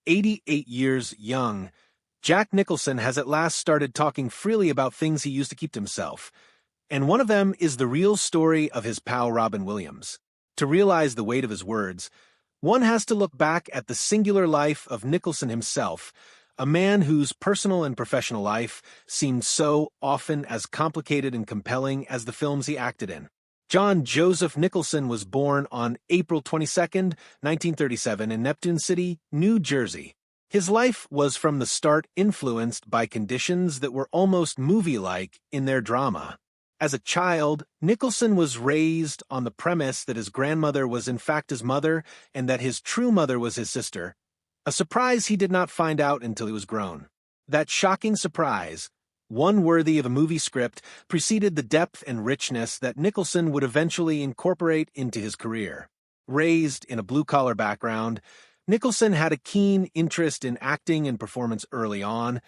88 years young, Jack Nicholson has at last started talking freely about things he used to keep to himself. And one of them is the real story of his pal Robin Williams. To realize the weight of his words, one has to look back at the singular life of Nicholson himself, a man whose personal and professional life seemed so often as complicated and compelling as the films he acted in. John Joseph Nicholson was born on April 22, 1937 in Neptune City, New Jersey. His life was from the start influenced by conditions that were almost movie-like in their drama. As a child, Nicholson was raised on the premise that his grandmother was in fact his mother and that his true mother was his sister, a surprise he did not find out until he was grown. That shocking surprise, one worthy of a movie script, preceded the depth and richness that Nicholson would eventually incorporate into his career. Raised in a blue-collar background, Nicholson had a keen interest in acting and performance early on,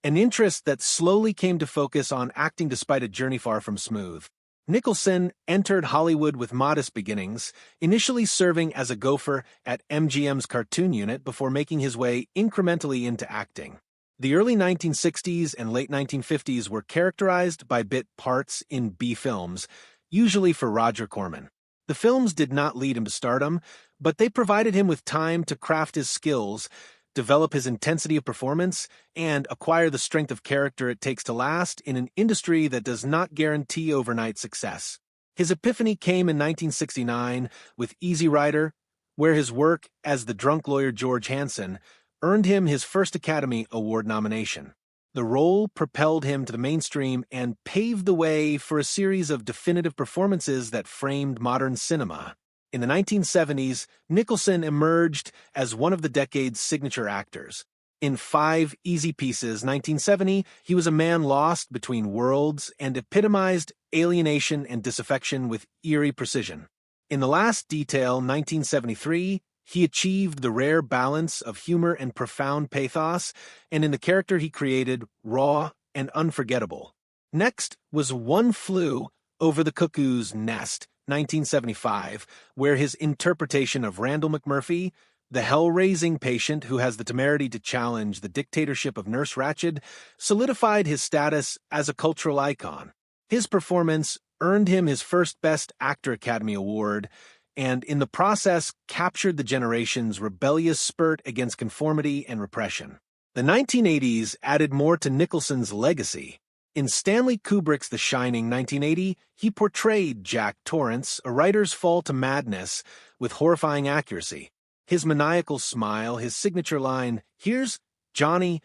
an interest that slowly came to focus on acting despite a journey far from smooth. Nicholson entered Hollywood with modest beginnings, initially serving as a gopher at MGM's cartoon unit before making his way incrementally into acting. The early 1960s and late 1950s were characterized by bit parts in B films, usually for Roger Corman. The films did not lead him to stardom, but they provided him with time to craft his skills, develop his intensity of performance, and acquire the strength of character it takes to last in an industry that does not guarantee overnight success. His epiphany came in 1969 with Easy Rider, where his work as the drunk lawyer George Hansen earned him his first Academy Award nomination. The role propelled him to the mainstream and paved the way for a series of definitive performances that framed modern cinema. In the 1970s, Nicholson emerged as one of the decade's signature actors. In Five Easy Pieces, 1970, he was a man lost between worlds and epitomized alienation and disaffection with eerie precision. In The Last Detail, 1973, he achieved the rare balance of humor and profound pathos, and in the character he created, raw and unforgettable. Next was One Flew Over the Cuckoo's Nest, 1975, where his interpretation of Randall McMurphy, the hell-raising patient who has the temerity to challenge the dictatorship of Nurse Ratched, solidified his status as a cultural icon. His performance earned him his first Best Actor Academy Award, and in the process captured the generation's rebellious spurt against conformity and repression. The 1980s added more to Nicholson's legacy. In Stanley Kubrick's The Shining 1980, he portrayed Jack Torrance, a writer's fall to madness, with horrifying accuracy. His maniacal smile, his signature line, "Here's Johnny,"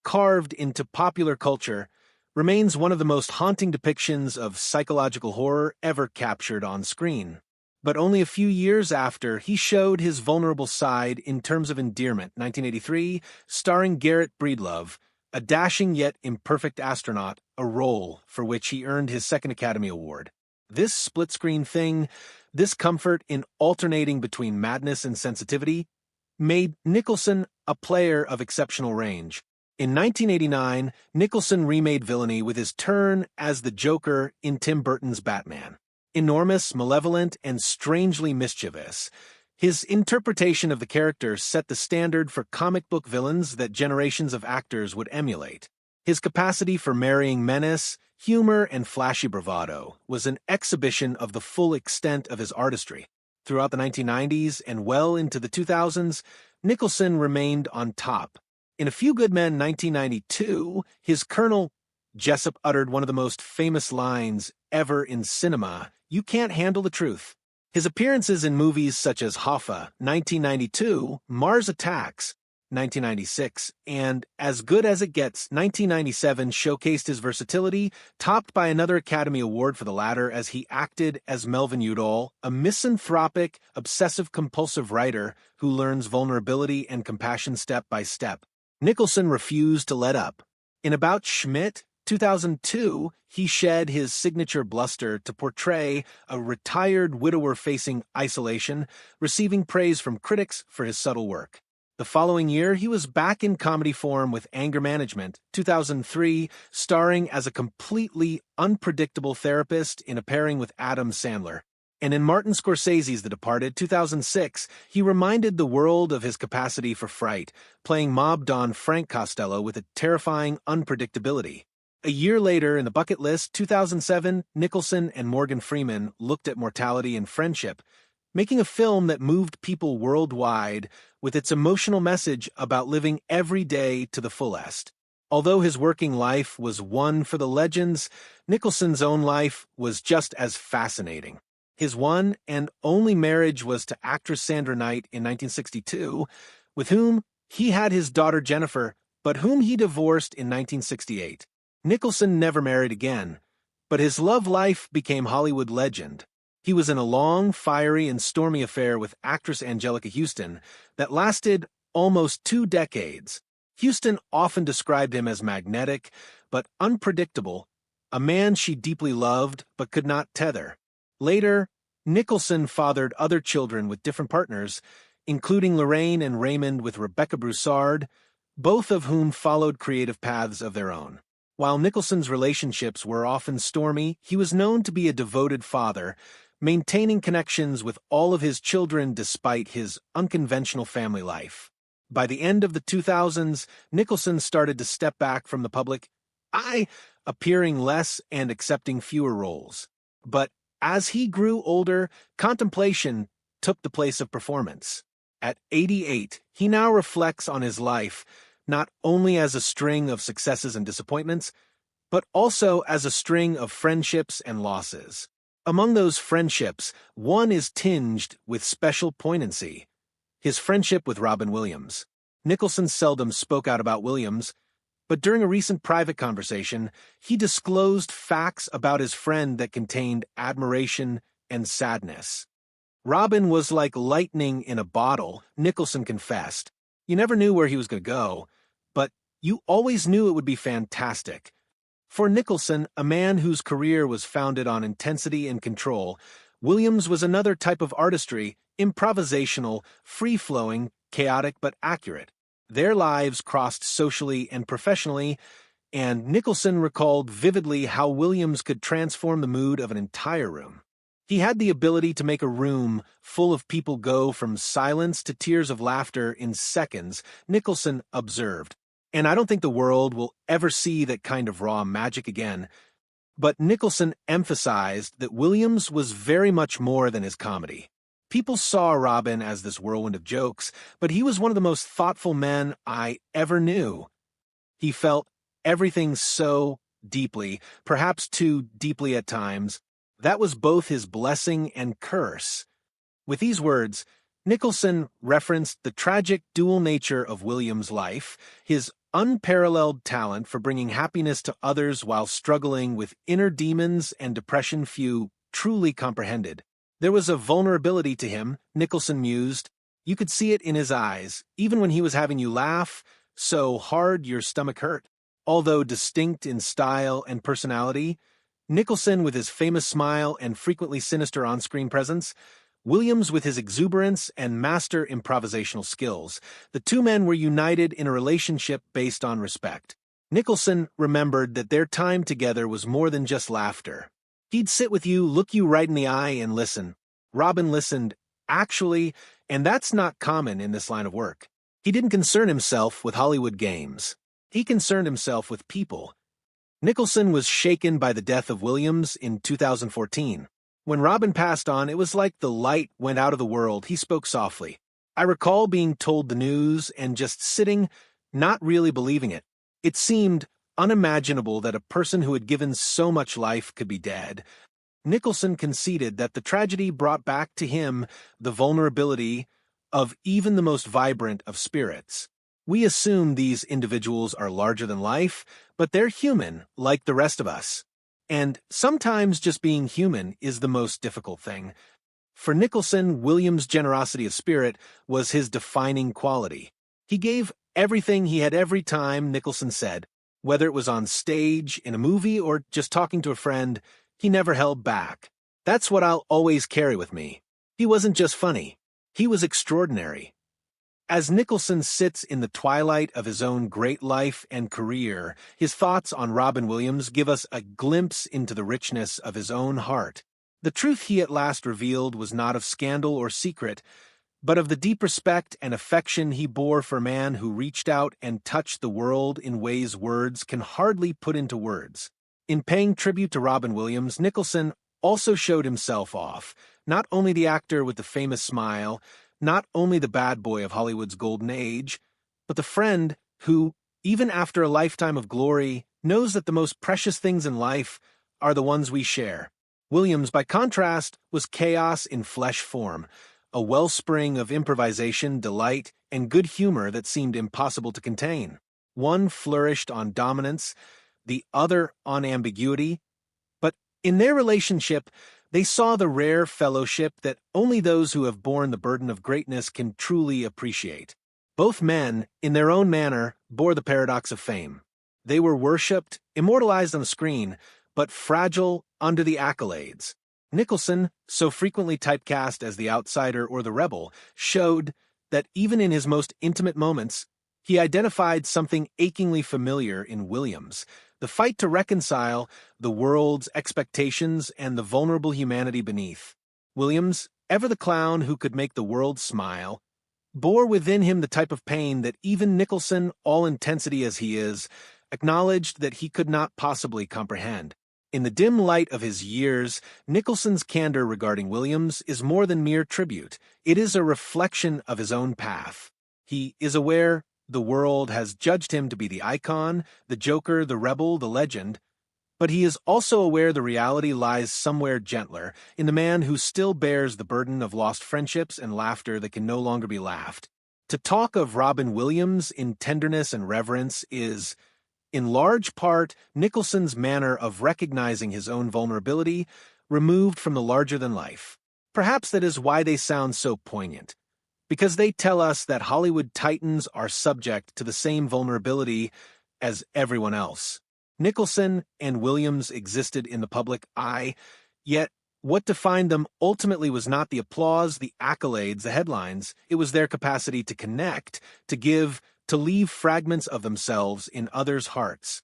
carved into popular culture, remains one of the most haunting depictions of psychological horror ever captured on screen. But only a few years after, he showed his vulnerable side in Terms of Endearment, 1983, starring Garrett Breedlove, a dashing yet imperfect astronaut, a role for which he earned his second Academy Award. This split-screen thing, this comfort in alternating between madness and sensitivity, made Nicholson a player of exceptional range. In 1989, Nicholson remade villainy with his turn as the Joker in Tim Burton's Batman. Enormous, malevolent, and strangely mischievous, his interpretation of the character set the standard for comic book villains that generations of actors would emulate. His capacity for marrying menace, humor, and flashy bravado was an exhibition of the full extent of his artistry. Throughout the 1990s and well into the 2000s, Nicholson remained on top. In A Few Good Men 1992, his Colonel Jessup uttered one of the most famous lines ever in cinema, "You can't handle the truth." His appearances in movies such as Hoffa, 1992, Mars Attacks, 1996, and As Good as It Gets, 1997, showcased his versatility, topped by another Academy Award for the latter as he acted as Melvin Udall, a misanthropic, obsessive-compulsive writer who learns vulnerability and compassion step by step. Nicholson refused to let up. In About Schmidt, 2002, he shed his signature bluster to portray a retired widower facing isolation, receiving praise from critics for his subtle work. The following year, he was back in comedy form with Anger Management, 2003, starring as a completely unpredictable therapist in a pairing with Adam Sandler. And in Martin Scorsese's The Departed, 2006, he reminded the world of his capacity for fright, playing mob don Frank Costello with a terrifying unpredictability. A year later, in The Bucket List, 2007, Nicholson and Morgan Freeman looked at mortality and friendship, making a film that moved people worldwide with its emotional message about living every day to the fullest. Although his working life was one for the legends, Nicholson's own life was just as fascinating. His one and only marriage was to actress Sandra Knight in 1962, with whom he had his daughter Jennifer, but whom he divorced in 1968. Nicholson never married again, but his love life became Hollywood legend. He was in a long, fiery, and stormy affair with actress Anjelica Huston that lasted almost 2 decades. Huston often described him as magnetic, but unpredictable, a man she deeply loved but could not tether. Later, Nicholson fathered other children with different partners, including Lorraine and Raymond with Rebecca Broussard, both of whom followed creative paths of their own. While Nicholson's relationships were often stormy, he was known to be a devoted father, maintaining connections with all of his children despite his unconventional family life. By the end of the 2000s, Nicholson started to step back from the public eye, appearing less and accepting fewer roles. But as he grew older, contemplation took the place of performance. At 88, he now reflects on his life, not only as a string of successes and disappointments, but also as a string of friendships and losses. Among those friendships, one is tinged with special poignancy: his friendship with Robin Williams. Nicholson seldom spoke out about Williams, but during a recent private conversation, he disclosed facts about his friend that contained admiration and sadness. Robin was like lightning in a bottle, Nicholson confessed. You never knew where he was going to go, but you always knew it would be fantastic. For Nicholson, a man whose career was founded on intensity and control, Williams was another type of artistry, improvisational, free-flowing, chaotic but accurate. Their lives crossed socially and professionally, and Nicholson recalled vividly how Williams could transform the mood of an entire room. He had the ability to make a room full of people go from silence to tears of laughter in seconds, Nicholson observed. And I don't think the world will ever see that kind of raw magic again. But Nicholson emphasized that Williams was very much more than his comedy. People saw Robin as this whirlwind of jokes, but he was one of the most thoughtful men I ever knew. He felt everything so deeply, perhaps too deeply at times. That was both his blessing and curse. With these words, Nicholson referenced the tragic dual nature of Williams' life, his unparalleled talent for bringing happiness to others while struggling with inner demons and depression few truly comprehended. There was a vulnerability to him, Nicholson mused. You could see it in his eyes, even when he was having you laugh so hard your stomach hurt. Although distinct in style and personality, Nicholson with his famous smile and frequently sinister on-screen presence, Williams with his exuberance and master improvisational skills, the two men were united in a relationship based on respect. Nicholson remembered that their time together was more than just laughter. He'd sit with you, look you right in the eye, and listen. Robin listened, actually, and that's not common in this line of work. He didn't concern himself with Hollywood games. He concerned himself with people. Nicholson was shaken by the death of Williams in 2014. When Robin passed on, it was like the light went out of the world. He spoke softly. I recall being told the news and just sitting, not really believing it. It seemed unimaginable that a person who had given so much life could be dead. Nicholson conceded that the tragedy brought back to him the vulnerability of even the most vibrant of spirits. We assume these individuals are larger than life, but they're human, like the rest of us. And sometimes just being human is the most difficult thing. For Nicholson, Williams' generosity of spirit was his defining quality. He gave everything he had every time, Nicholson said. Whether it was on stage, in a movie, or just talking to a friend, he never held back. That's what I'll always carry with me. He wasn't just funny. He was extraordinary. As Nicholson sits in the twilight of his own great life and career, his thoughts on Robin Williams give us a glimpse into the richness of his own heart. The truth he at last revealed was not of scandal or secret, but of the deep respect and affection he bore for man who reached out and touched the world in ways words can hardly put into words. In paying tribute to Robin Williams, Nicholson also showed himself off, not only the actor with the famous smile, not only the bad boy of Hollywood's golden age, but the friend who, even after a lifetime of glory, knows that the most precious things in life are the ones we share. Williams, by contrast, was chaos in flesh form, a wellspring of improvisation, delight, and good humor that seemed impossible to contain. One flourished on dominance, the other on ambiguity, but in their relationship, they saw the rare fellowship that only those who have borne the burden of greatness can truly appreciate. Both men, in their own manner, bore the paradox of fame. They were worshipped, immortalized on the screen, but fragile under the accolades. Nicholson, so frequently typecast as the outsider or the rebel, showed that even in his most intimate moments, he identified something achingly familiar in Williams, the fight to reconcile the world's expectations and the vulnerable humanity beneath. Williams, ever the clown who could make the world smile, bore within him the type of pain that even Nicholson, all intensity as he is, acknowledged that he could not possibly comprehend. In the dim light of his years, Nicholson's candor regarding Williams is more than mere tribute. It is a reflection of his own path. He is aware the world has judged him to be the icon, the joker, the rebel, the legend, but he is also aware the reality lies somewhere gentler, in the man who still bears the burden of lost friendships and laughter that can no longer be laughed. To talk of Robin Williams in tenderness and reverence is, in large part, Nicholson's manner of recognizing his own vulnerability, removed from the larger-than-life. Perhaps that is why they sound so poignant, because they tell us that Hollywood titans are subject to the same vulnerability as everyone else. Nicholson and Williams existed in the public eye, yet what defined them ultimately was not the applause, the accolades, the headlines. It was their capacity to connect, to give, to leave fragments of themselves in others' hearts.